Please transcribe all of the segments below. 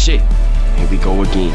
shit, here we go again.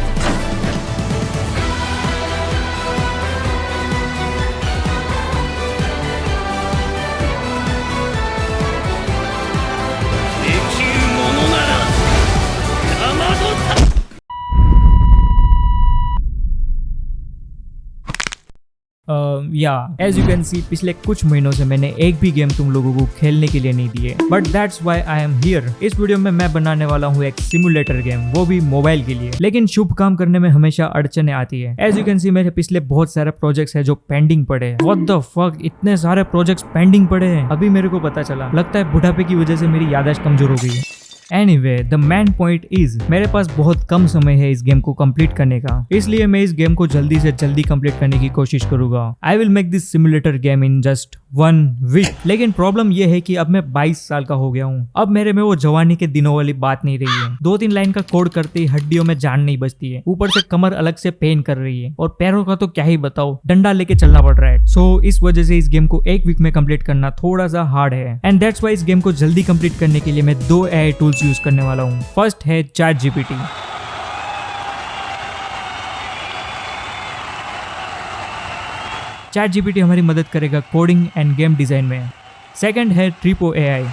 As you can see पिछले कुछ महीनों से मैंने एक भी गेम तुम लोगों को खेलने के लिए नहीं दिए, but that's why I am here. इस वीडियो में मैं बनाने वाला हूँ एक सिमुलेटर गेम, वो भी मोबाइल के लिए। लेकिन शुभ काम करने में हमेशा अड़चने आती है। एज यू कैन सी मेरे पिछले बहुत सारे प्रोजेक्ट्स है जो पेंडिंग पड़े हैं। व्हाट द फक, इतने सारे प्रोजेक्ट्स पेंडिंग पड़े हैं, अभी मेरे को पता चला। लगता है बुढ़ापे की वजह से मेरी याददाश्त कमजोर हो गई है। Anyway, the main point is मेरे पास बहुत कम समय है इस गेम को कंप्लीट करने का, इसलिए मैं इस गेम को जल्दी से जल्दी कंप्लीट करने की कोशिश करूंगा। I will make this simulator game in just 1 week। लेकिन प्रॉब्लम ये है कि अब मैं 22 साल का हो गया हूँ। अब मेरे में वो जवानी के दिनों वाली बात नहीं रही है। 2-3 लाइन का कोड करते ही हड्डियों में जान नहीं बचती है, ऊपर से कमर अलग से पेन कर रही है, और पैरों का तो क्या ही बताओ, डंडा लेके चलना पड़ रहा है। सो इस वजह से इस गेम को 1 वीक में कंप्लीट करना थोड़ा सा हार्ड है। एंड दैट्स वाई इस गेम को जल्दी कंप्लीट करने के लिए मैं 2 AI टूल्स यूज करने वाला हूँ। फर्स्ट है ChatGPT। ChatGPT हमारी मदद करेगा कोडिंग एंड गेम डिजाइन में। सेकंड है Tripo AI।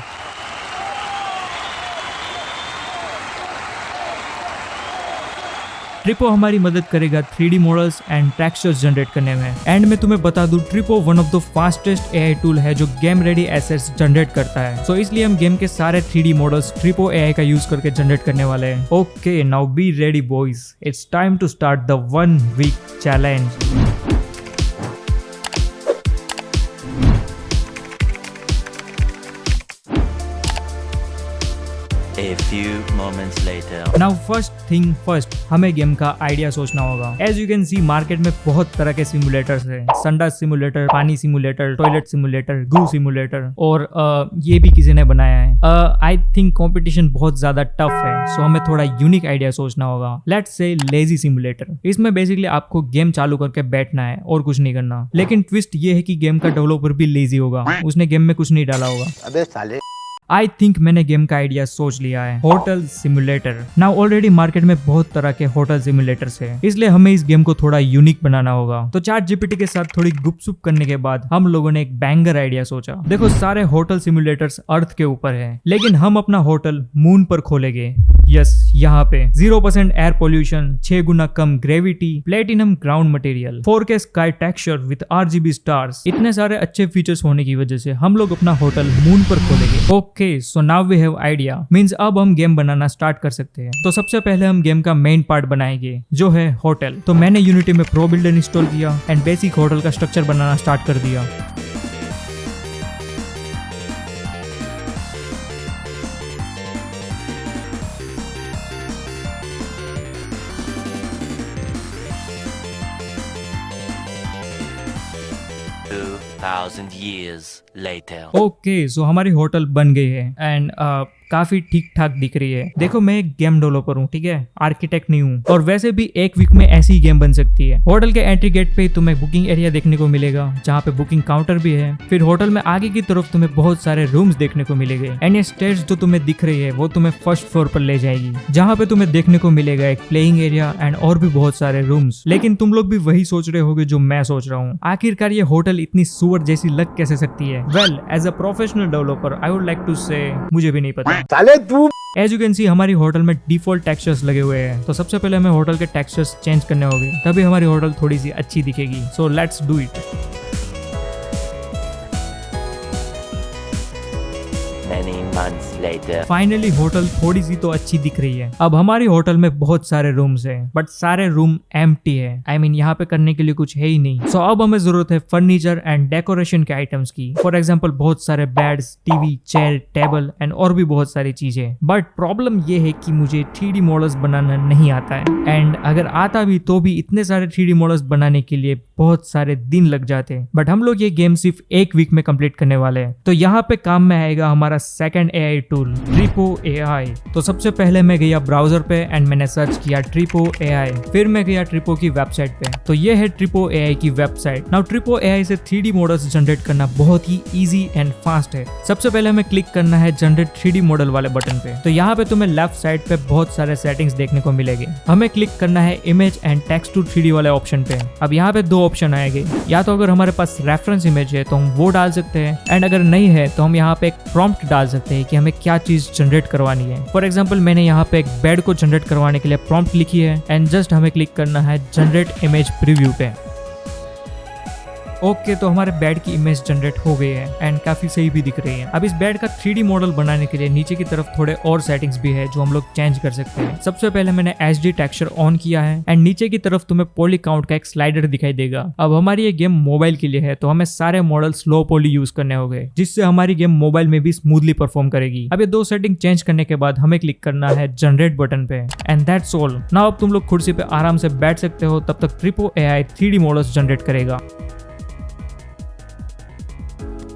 Tripo हमारी मदद करेगा 3D models and textures generate करने में। एंड मैं तुम्हें बता दूं, Tripo one of the fastest AI tool है जो गेम रेडी एसेट्स जनरेट करता है। सो इसलिए हम गेम के सारे 3D मॉडल्स Tripo AI का यूज करके जनरेट करने वाले हैं। Okay, now be ready boys, it's time to start the 1 week challenge. A few moments later. Now first thing first, हमें गेम का आइडिया सोचना होगा। As you can see, market में बहुत तरह के सिमुलेटर्स हैं। संडास सिमुलेटर, पानी सिमुलेटर, टॉयलेट सिमुलेटर, गू सिमुलेटर, और ये भी किसी ने बनाया है। आई थिंक कंपटीशन बहुत ज्यादा टफ है, सो हमें थोड़ा यूनिक आइडिया सोचना होगा। Let's say lazy simulator. इसमें बेसिकली आपको गेम चालू करके बैठना है और कुछ नहीं करना। लेकिन ट्विस्ट ये है कि गेम का डेवलपर भी लेजी होगा, उसने गेम में कुछ नहीं डाला होगा। अबे साले, आई थिंक मैंने गेम का आइडिया सोच लिया है। Hotel simulator. Now already market में बहुत तरह के होटल सिमुलेटर्स हैं, इसलिए हमें इस गेम को थोड़ा यूनिक बनाना होगा। तो ChatGPT के साथ थोड़ी गुपसुप करने के बाद हम लोगों ने एक बैंगर आइडिया सोचा। देखो, सारे होटल सिमुलेटर्स अर्थ के ऊपर है, लेकिन हम अपना होटल मून पर खोलेंगे। यस, यहाँ पे 0% air pollution, 6 Guna come gravity, platinum ground material, 4K sky texture with RGB stars. इतने सारे अच्छे फीचर्स होने की वजह से हम लोग अपना होटल मून पर खोलेंगे। Okay, so now we have idea, means अब हम गेम बनाना स्टार्ट कर सकते हैं। तो सबसे पहले हम गेम का मेन पार्ट बनाएंगे, जो है होटल। तो मैंने यूनिटी में प्रो बिल्डर इंस्टॉल किया एंड बेसिक होटल का स्ट्रक्चर बनाना स्टार्ट कर दिया। Thousand years later. ओके, सो हमारी होटल बन गई है एंड काफी ठीक ठाक दिख रही है। देखो, मैं एक गेम डेवलपर हूँ, ठीक है, आर्किटेक्ट नहीं हूँ। और वैसे भी 1 वीक में ऐसी ही गेम बन सकती है। होटल के एंट्री गेट पे तुम्हें बुकिंग एरिया देखने को मिलेगा, जहाँ पे बुकिंग काउंटर भी है। फिर होटल में आगे की तरफ तुम्हें बहुत सारे रूम्स देखने को मिलेंगे एंड ये स्टेयर्स जो तुम्हें दिख रही है वो तुम्हें फर्स्ट फ्लोर पर ले जाएगी, जहाँ पे तुम्हें देखने को मिलेगा एक प्लेइंग एरिया एंड और भी बहुत सारे रूम्स। लेकिन तुम लोग भी वही सोच रहे होगे जो मैं सोच रहा हूँ, आखिरकार ये होटल इतनी सुअर जैसी लग कैसे सकती है? Well, as a professional developer I would like to say, मुझे भी नहीं पता। साले तू एज यू कैन सी हमारी होटल में डिफॉल्ट टेक्सचर्स लगे हुए हैं। तो सबसे पहले हमें होटल के टेक्सचर्स चेंज करने होंगे, तभी हमारी होटल थोड़ी सी अच्छी दिखेगी। So let's do it. Many months later. Finally hotel थोड़ी सी तो अच्छी दिख रही है। अब हमारी होटल में बहुत सारे रूम्स हैं, बट सारे रूम एम्प्टी है। आई मीन यहाँ पे करने के लिए कुछ है ही नहीं। सो अब हमें जरूरत है फर्नीचर एंड डेकोरेशन के आइटम्स की। फॉर एग्जाम्पल बहुत सारे beds, TV, chair, table and और भी बहुत सारी चीजें। बट प्रॉब्लम ये है कि मुझे 3D मॉडल्स बनाना नहीं आता है, एंड अगर आता भी तो भी इतने सारे 3D मॉडल्स बनाने के लिए बहुत सारे दिन लग जाते, बट हम लोग ये गेम सिर्फ एक वीक में कंप्लीट करने वाले हैं। तो यहाँ पे काम में आएगा हमारा सेकंड AI टूल ट्रिपो AI। तो सबसे पहले मैं गया ब्राउजर पे एंड मैंने सर्च किया ट्रिपो AI, फिर मैं गया ट्रिपो की वेबसाइट पे। तो ये है ट्रिपो AI की वेबसाइट। नाउ ट्रिपो AI से 3D मॉडल्स जनरेट करना बहुत ही इजी एंड फास्ट है। सबसे पहले हमें क्लिक करना है जनरेट 3D मॉडल वाले बटन पे। तो यहाँ पे तुम्हें लेफ्ट साइड पे बहुत सारे सेटिंग्स देखने को मिलेंगे। हमें क्लिक करना है image and text to 3D वाले ऑप्शन पे। अब यहाँ पे दो ऑप्शन आएंगे, या तो अगर हमारे पास रेफरेंस इमेज है तो हम वो डाल सकते हैं, एंड अगर नहीं है तो हम यहाँ पे एक प्रॉम्प्ट डाल सकते हैं कि हमें क्या चीज जनरेट करवानी है। फॉर एग्जाम्पल मैंने यहाँ पे एक बेड को जनरेट करवाने के लिए प्रॉम्प्ट लिखी है एंड जस्ट हमें क्लिक करना है जनरेट इमेज प्रीव्यू पे। ओके तो हमारे बेड की इमेज जनरेट हो गई है एंड काफी सही भी दिख रही है। अब इस बेड का 3D मॉडल बनाने के लिए नीचे की तरफ थोड़े और सेटिंग्स भी है जो हम लोग चेंज कर सकते हैं। सबसे पहले मैंने HD टेक्सचर ऑन किया है एंड नीचे की तरफ तुम्हें पॉली काउंट का एक स्लाइडर दिखाई देगा। अब हमारी ये गेम मोबाइल के लिए है तो हमें सारे मॉडल स्लो पॉली यूज करने होंगे, जिससे हमारी गेम मोबाइल में भी स्मूथली परफॉर्म करेगी। अब ये दो सेटिंग चेंज करने के बाद हमें क्लिक करना है जनरेट बटन पे एंड दैट्स ऑल। नाउ अब तुम लोग कुर्सी पे आराम से बैठ सकते हो, तब तक ट्रिपो AI 3D मॉडल्स जनरेट करेगा।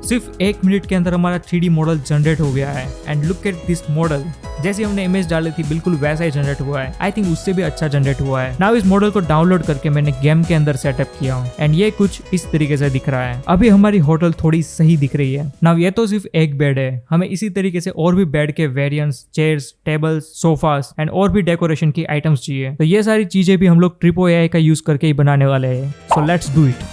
सिर्फ 1 मिनट के अंदर हमारा 3D मॉडल जनरेट हो गया है and look at this model. जैसे हमने इमेज डाली थी बिल्कुल वैसा ही जनरेट हुआ है। आई थिंक उससे भी अच्छा जनरेट हुआ है। नाउ इस मॉडल को डाउनलोड करके मैंने गेम के अंदर सेटअप किया हूँ एंड ये कुछ इस तरीके से दिख रहा है। अभी हमारी होटल थोड़ी सही दिख रही है। नाउ ये तो सिर्फ एक बेड है, हमें इसी तरीके से और भी बेड के variants, chairs, tables, sofas and और भी डेकोरेशन की आइटम्स चाहिए। तो ये सारी चीजें भी हम लोग ट्रिपो AI का यूज करके ही बनाने वाले हैं। So let's do it.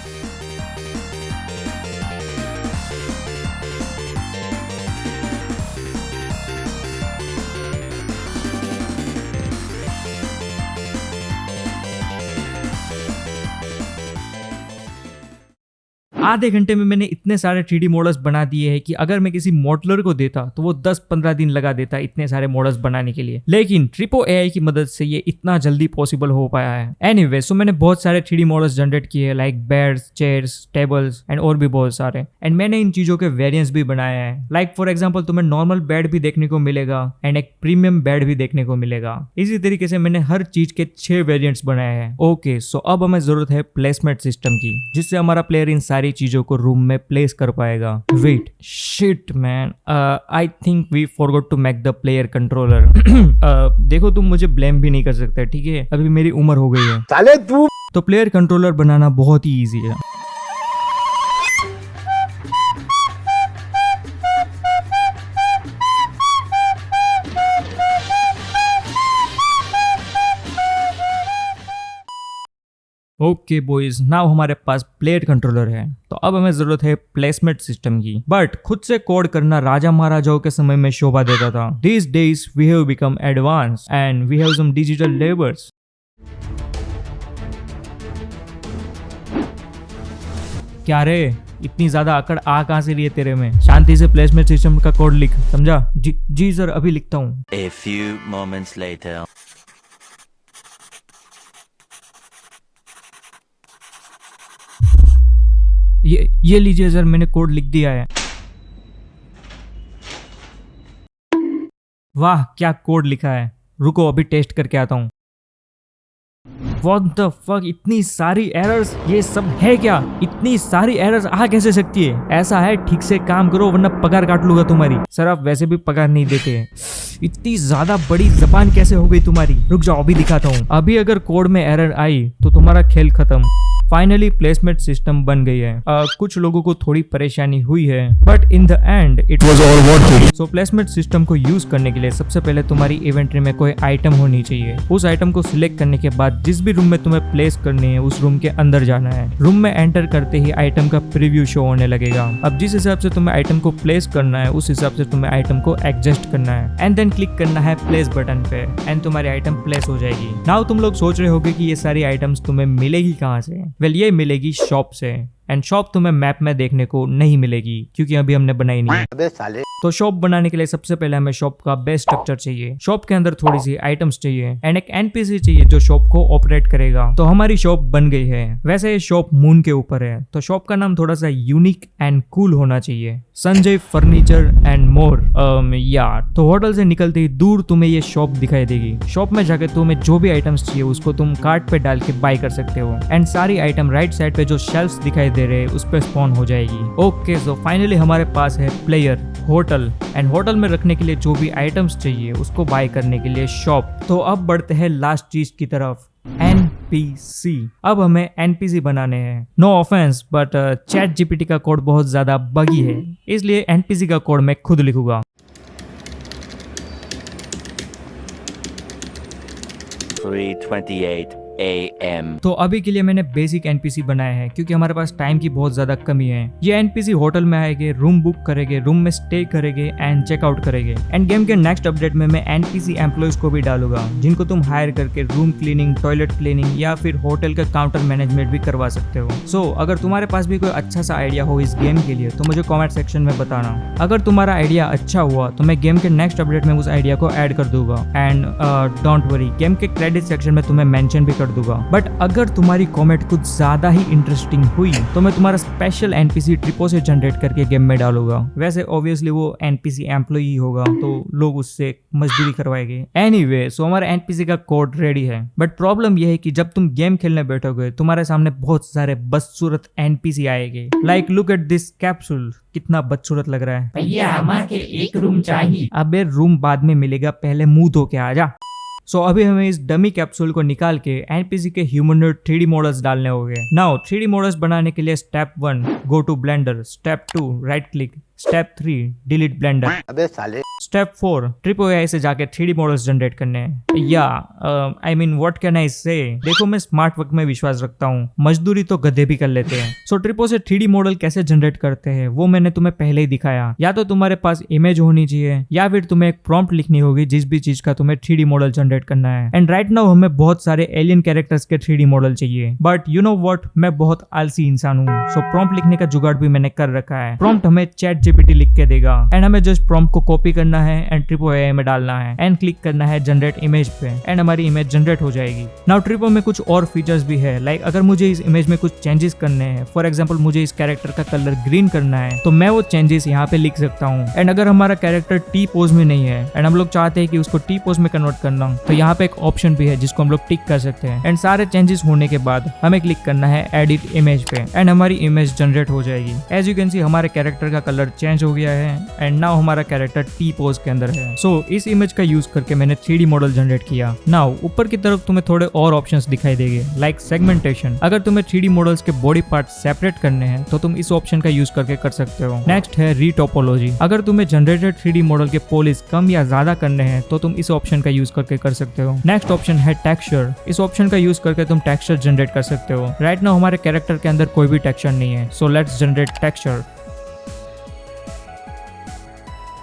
आधे घंटे में मैंने इतने सारे 3D मॉडल्स बना दिए हैं कि अगर मैं किसी मॉडलर को देता तो वो 10-15 दिन लगा देता इतने सारे मॉडल्स बनाने के लिए, लेकिन ट्रिपो AI की मदद से ये इतना जल्दी पॉसिबल हो पाया है। एनीवे सो मैंने बहुत सारे 3D मॉडल्स जनरेट किए like beds, chairs, tables and और भी बहुत सारे, एंड मैंने इन चीजों के वेरिएंट्स भी बनाए हैं। लाइक फॉर एग्जाम्पल तुम्हें नॉर्मल बेड भी देखने को मिलेगा एंड एक प्रीमियम बेड भी देखने को मिलेगा। इसी तरीके से मैंने हर चीज के 6 वेरिएंट्स बनाए हैं। ओके सो अब हमें जरूरत है प्लेसमेंट सिस्टम की, जिससे हमारा प्लेयर इन सारी चीजों को रूम में प्लेस कर पाएगा। Wait shit man, I think we forgot to make the player controller. देखो तुम मुझे ब्लेम भी नहीं कर सकते, ठीक है, अभी मेरी उम्र हो गई है। साले तू तो प्लेयर कंट्रोलर बनाना बहुत ही इजी है। ओके बॉयज, नाउ हमारे पास प्लेयर कंट्रोलर है, तो अब हमें जरूरत है प्लेसमेंट सिस्टम की। बट खुद से कोड करना राजा महाराजाओं के समय में शोभा देता था। These days we have become advanced and we have some digital labors. क्या रे, इतनी ज्यादा अकड़ आ कहां से लिए तेरे में? शांति से प्लेसमेंट सिस्टम का कोड लिख, समझा? जी सर, अभी लिखता हूँ। A few moments later. ये लीजिए सर, मैंने कोड लिख दिया है। वाह क्या कोड लिखा है, रुको अभी टेस्ट करके आता हूँ। What the fuck, इतनी सारी एरर्स, ये सब है क्या? इतनी सारी एरर्स आ कैसे सकती है? ऐसा है ठीक से काम करो वरना पगार काट लूंगा तुम्हारी। सर आप वैसे भी पगार नहीं देते हैं। इतनी ज्यादा बड़ी जबान कैसे हो गई तुम्हारी? रुक जाओ अभी दिखाता हूँ। अभी अगर कोड में एरर आई तो तुम्हारा खेल खत्म। फाइनली प्लेसमेंट सिस्टम बन गई है। कुछ लोगों को थोड़ी परेशानी हुई है but in the end it was all worth it. So placement system को यूज करने के लिए सबसे पहले तुम्हारी इन्वेंटरी में कोई आइटम होनी चाहिए। उस आइटम को सिलेक्ट करने के बाद जिस भी रूम में तुम्हें प्लेस करनी है उस रूम के अंदर जाना है। रूम में एंटर करते ही आइटम का प्रीव्यू शो होने लगेगा। अब जिस हिसाब से तुम्हें आइटम को प्लेस करना है उस हिसाब से तुम्हें आइटम को एडजस्ट करना है एंड देन क्लिक करना है प्लेस बटन पे एंड तुम्हारी आइटम प्लेस हो जाएगी। नाउ तुम लोग सोच रहे होगे कि ये सारी आइटम्स तुम्हें मिलेगी कहाँ से? वेल ये मिलेगी शॉप से। एंड शॉप तुम्हें मैप में देखने को नहीं मिलेगी क्योंकि अभी हमने बनाई नहीं है। अबे साले तो शॉप बनाने के लिए सबसे पहले हमें शॉप का बेस स्ट्रक्चर चाहिए। शॉप के अंदर थोड़ी सी आइटम्स चाहिए एंड एक एनपीसी चाहिए जो शॉप को ऑपरेट करेगा। तो हमारी शॉप बन गई है। वैसे ये शॉप मून के ऊपर है तो शॉप का नाम थोड़ा सा यूनिक एंड कूल होना चाहिए, संजय फर्नीचर एंड मोर। यार तो होटल से निकलते ही दूर तुम्हें ये शॉप दिखाई देगी। शॉप में जाकर तुम्हें जो भी आइटम्स चाहिए उसको तुम कार्ट पे डाल के बाय कर सकते हो एंड सारी आइटम राइट साइड पे जो शेल्फ्स दिखाई दे रहे हैं उस पे स्पॉन हो जाएगी। ओके सो फाइनली हमारे पास है प्लेयर, होटल एंड होटल में रखने के लिए जो भी आइटम्स चाहिए उसको बाय करने के लिए शॉप। तो अब बढ़ते हैं लास्ट चीज की तरफ, NPC। अब हमें NPC बनाने हैं। No offence but chat GPT का कोड बहुत ज्यादा बगी है इसलिए NPC का कोड मैं खुद लिखूंगा। 3:28 a.m. तो अभी के लिए मैंने बेसिक एनपीसी बनाया है क्योंकि हमारे पास टाइम की बहुत ज्यादा कमी है। ये एनपीसी होटल में आएंगे, रूम बुक करेंगे, रूम में स्टे करेंगे एंड चेकआउट करेंगे। एंड गेम के नेक्स्ट अपडेट में मैं एनपीसी एम्प्लॉयज को भी डालूंगा जिनको तुम हायर करके रूम क्लीनिंग, टॉयलेट क्लीनिंग या फिर होटल का काउंटर मैनेजमेंट भी करवा सकते हो। सो अगर तुम्हारे पास भी कोई अच्छा सा आइडिया हो इस गेम के लिए तो मुझे कॉमेंट सेक्शन में बताना। अगर तुम्हारा आइडिया अच्छा हुआ तो मैं गेम के नेक्स्ट अपडेट में उस आइडिया को ऐड कर दूंगा एंड डोंट वरी गेम के क्रेडिट सेक्शन में तुम्हें मेंशन भी कर दूंगा। बट अगर तुम्हारी कमेंट कुछ ज्यादा ही इंटरेस्टिंग हुई तो मैं तुम्हारा स्पेशल एनपीसी ट्रिपो से जनरेट करके गेम में डालूंगा। वैसे ऑब्वियसली वो एनपीसी एम्प्लॉई होगा तो लोग उससे मजदूरी करवाएंगे। एनीवे सो हमारा एनपीसी का कोड रेडी है बट प्रॉब्लम यह है कि जब तुम गेम खेलने बैठोगे तुम्हारे सामने बहुत सारे बदसूरत एनपीसी आएंगे। Like look at this capsule, कितना बदसूरत लग रहा है। भैया हमारे एक रूम चाहिए। अबे रूम बाद में मिलेगा, पहले मुंह धो के आ जा। सो अभी हमें इस डमी कैप्सूल को निकाल के एनपीसी के ह्यूमनॉइड 3D मॉडल्स डालने होंगे। नाउ 3D मॉडल्स बनाने के लिए step 1 go to Blender, step 2 right click, step 3 delete Blender, अबे साले स्टेप 4 ट्रिपो एआई से जाके 3D मॉडल्स जनरेट करने हैं। या I mean what can I से, देखो मैं स्मार्ट वर्क में विश्वास रखता हूँ, मजदूरी तो गधे भी कर लेते हैं। सो ट्रिपो से 3D मॉडल कैसे जनरेट करते हैं वो मैंने तुम्हें पहले ही दिखाया। या तो तुम्हारे पास इमेज होनी चाहिए या फिर तुम्हें एक प्रॉम्प्ट लिखनी होगी जिस भी चीज का तुम्हें 3D मॉडल जनरेट करना है। एंड राइट नाउ हमें बहुत सारे एलियन कैरेक्टर्स के 3D मॉडल चाहिए बट यू नो व्हाट, मैं बहुत आलसी इंसान हूँ। सो प्रॉम्प्ट लिखने का जुगाड़ भी मैंने कर रखा है। प्रॉम्प्ट हमें चैट जीपीटी लिख के देगा एंड हमें जस्ट प्रॉम्प्ट को कॉपी करना है एंड ट्रिपो एआई में डालना है एंड क्लिक करना है जनरेट इमेज पे एंड हमारी इमेज जनरेट हो जाएगी। नाउ ट्रिपो में कुछ और फीचर्स भी है, लाइक अगर मुझे इस इमेज में कुछ चेंजेस करने हैं, फॉर एग्जांपल मुझे इस कैरेक्टर का कलर ग्रीन करना है तो मैं वो चेंजेस यहाँ पे लिख सकता हूँ। एंड अगर हमारा कैरेक्टर टी पोज में नहीं है एंड हम लोग चाहते हैं कि उसको टी पोज में कन्वर्ट करना तो यहाँ पे एक ऑप्शन भी है जिसको हम लोग टिक कर सकते हैं। एंड सारे चेंजेस होने के बाद हमें क्लिक करना है एडिट इमेज पे एंड हमारी इमेज जनरेट हो जाएगी। एज यू कैन सी हमारे कैरेक्टर का कलर चेंज हो गया है एंड नाउ हमारा कैरेक्टर टी पोज के अंदर है। सो इस इमेज का यूज करके मैंने 3D मॉडल जनरेट किया। नाउ ऊपर की तरफ तुम्हें थोड़े और ऑप्शंस दिखाई देंगे लाइक सेगमेंटेशन। अगर तुम्हें 3D मॉडल्स के बॉडी पार्ट सेपरेट करने हैं तो तुम इस ऑप्शन का यूज करके कर सकते हो। नेक्स्ट है रीटोपोलॉजी। अगर तुम्हें जनरेटेड 3D मॉडल के पॉलिश कम या ज्यादा करने हैं तो तुम इस ऑप्शन का यूज करके कर सकते हो। नेक्स्ट ऑप्शन है टेक्सचर। इस ऑप्शन का यूज करके तुम टेक्सचर जनरेट कर सकते हो। राइट नाउ हमारे कैरेक्टर के अंदर कोई भी टेक्सचर नहीं है so let's generate texture.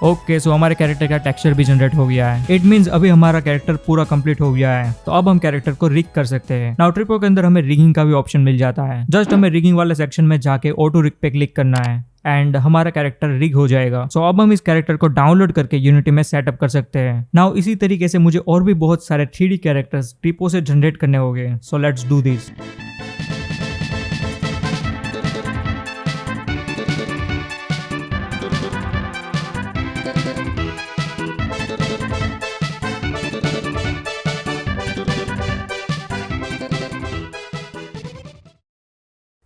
Okay so हमारे कैरेक्टर का टेक्सचर भी जनरेट हो गया है। इट मींस अभी हमारा कैरेक्टर पूरा कंप्लीट हो गया है तो अब हम कैरेक्टर को रिग कर सकते हैं। नाउ ट्रिपो के अंदर हमें रिगिंग का भी ऑप्शन मिल जाता है। जस्ट हमें रिगिंग वाले सेक्शन में जाके ऑटो रिग पे क्लिक करना है एंड हमारा कैरेक्टर रिग हो जाएगा। सो अब हम इस कैरेक्टर को डाउनलोड करके यूनिटी में सेटअप कर सकते हैं। नाउ इसी तरीके से मुझे और भी बहुत सारे 3D कैरेक्टर्स ट्रिपो से जनरेट करने होंगे। So let's do this.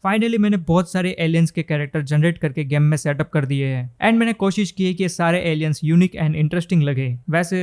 Finally मैंने बहुत सारे एलियंस के कैरेक्टर जनरेट करके गेम में सेटअप कर दिए हैं एंड मैंने कोशिश की है कि ये सारे एलियंस यूनिक एंड इंटरेस्टिंग लगे। वैसे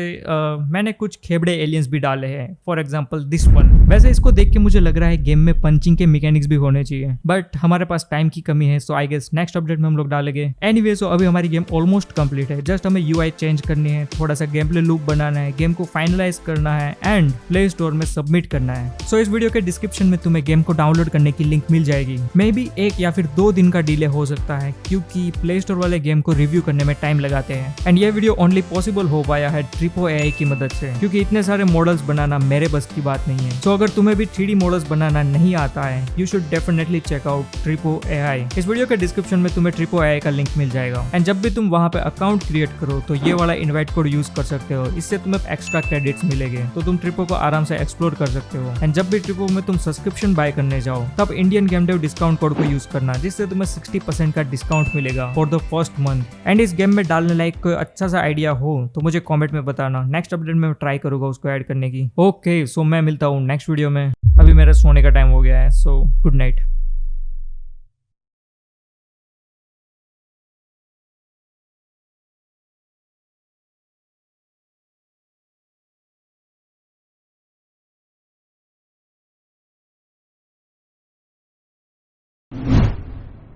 मैंने कुछ खेबड़े एलियंस भी डाले हैं, फॉर एग्जांपल दिस वन। वैसे इसको देख के मुझे लग रहा है गेम में पंचिंग के मैकेनिक्स भी होने चाहिए बट हमारे पास टाइम की कमी है सो आई गेस नेक्स्ट अपडेट में हम लोग डालेंगे। एनीवे सो अभी हमारी गेम ऑलमोस्ट कंप्लीट है। जस्ट हमें यूआई चेंज करनी है, थोड़ा सा गेम प्ले लूप बनाना है, गेम को फाइनलाइज करना है एंड प्ले स्टोर में सबमिट करना है। सो इस वीडियो के डिस्क्रिप्शन में तुम्हें गेम को डाउनलोड करने की लिंक मिल जाएगी। मे बी 1 या फिर 2 दिन का डिले हो सकता है क्योंकि प्ले स्टोर वाले गेम को रिव्यू करने में टाइम लगाते हैं। एंड ये वीडियो ओनली पॉसिबल हो पाया है ट्रिपो एआई की मदद से, क्योंकि इतने सारे मॉडल्स बनाना मेरे बस की बात नहीं है। सो अगर तुम्हें भी 3D मॉडल्स बनाना नहीं आता है, you should definitely check out Tripo AI. इस वीडियो के डिस्क्रिप्शन में तुम्हें ट्रिपो एआई का लिंक मिल जाएगा। एंड जब भी तुम वहां पे अकाउंट क्रिएट करो तो ये वाला इनवाइट कोड यूज कर सकते हो, इससे तुम्हें एक्स्ट्रा क्रेडिट्स मिलेंगे, तो तुम ट्रिपो को आराम से एक्सप्लोर कर सकते हो। एंड जब भी ट्रिपो में तुम सब्सक्रिप्शन बाय करने जाओ तब Indian game dev discount code को यूज करना, जिससे तुम्हें 60% का डिस्काउंट मिलेगा for the first month. And इस गेम में डालने लायक कोई अच्छा सा आइडिया हो तो मुझे कमेंट में बताना, नेक्स्ट अपडेट में ट्राई करूंगा उसको ऐड करने की। ओके, सो मैं मिलता हूँ नेक्स्ट वीडियो में। अभी मेरा सोने का टाइम हो गया है, सो गुड नाइट।